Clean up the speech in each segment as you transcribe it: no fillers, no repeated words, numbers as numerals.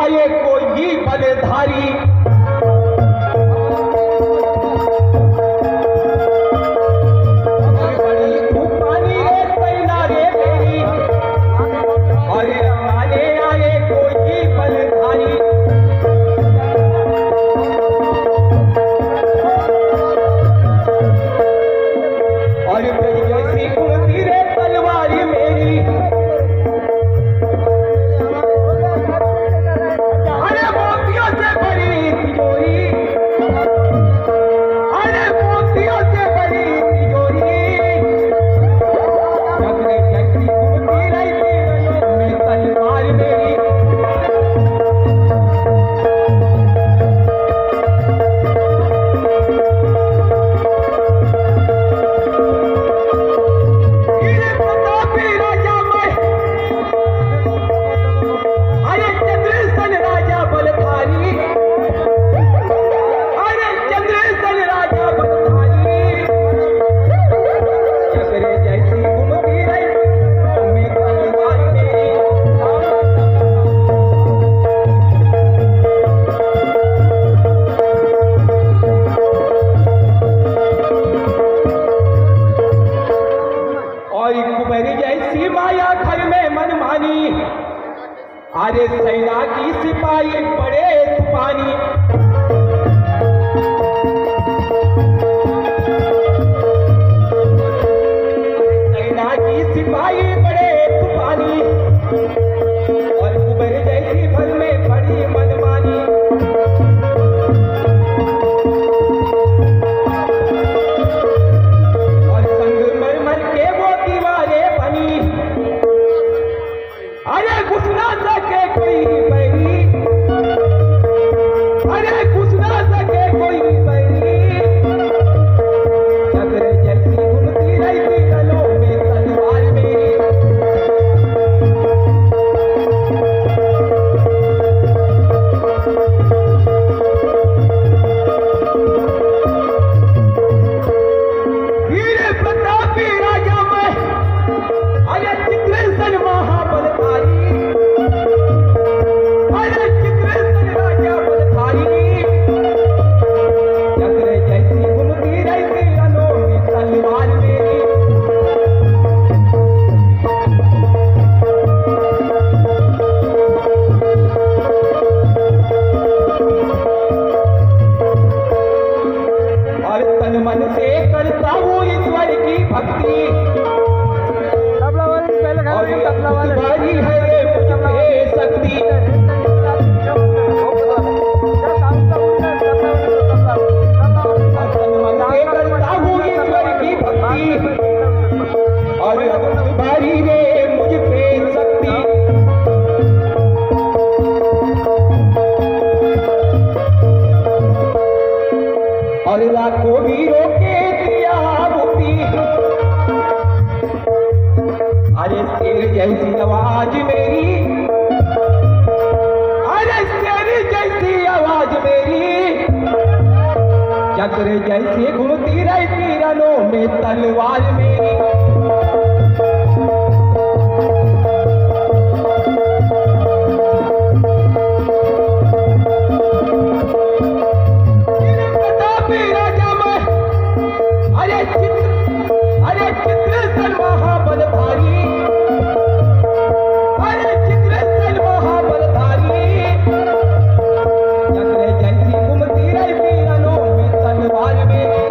आए कोई बलधारी। बड़ी तूफानी रे सैना रे मेरी, अरे आने आए कोई बलधारी। और मेरी जैसी घूमती रे तलवारी मेरी, अरे मोतियों से भरी तिजोरी, अरे मोतियों से भरी तिजोरी। जगरे जैसी घूमती रहती में तलवार मेरी। वीर प्रतापी राजा मैं, अरे चंद्रसेन राजा बलधारी, अरे चंद्रसेन राजा बलधारी। जगरे जैसी घूमती रहती में तलवार मेरी। और कुबेर जैसी माया घर में मनमानी, अरे सेना की सिपाही बड़े तूफानी। सेना की सिपाही बड़े तूफानी, और कुबेर जैसी घर में बड़ी मनमानी। और संगमरमर के वो दीवारें बनी, अरे घुस ना सके कोई बैरी, अरे घुस ना सके कोई बैरी। जगरे जैसी घूमती रहती गलों में तलवार मेरी। वीर प्रतापी राजा मैं, अरे चित्रसेन महाबलधारी, अरे चित्रसेन राजा बलधारी। जगरे जैसी घूमती रहती गलों में तलवार मेरी। और तन मन से करता हूँ ईश्वर की भक्ति, और तुम्हारी है मुझ पे शक्ति। और तन मन से करता हूँ ईश्वर की भक्ति, और तुम्हारी रे मुझ पे शक्ति। और लाखों वीरों के दिया आहुति, अरे शेर जैसी आवाज मेरी, अरे शेर जैसी आवाज मेरी। चक्र जैसी घूमती रहती रनों में तलवार मेरी। प्रतापी राजा मैं, अरे चित्रसेन महाबलधारी, अरे चित्रसेन महाबलधारी। जगरे जैसी घूमती रहती रनों में तलवार मेरी।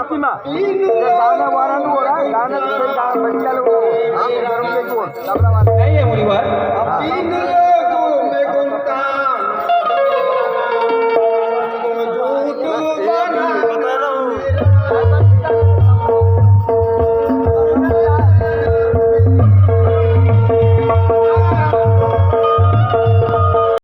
होती मा गाणं वारानं हो रहा गाणं बंजाला हो नाही आहे मुलीवर तीन लोगों में गुमता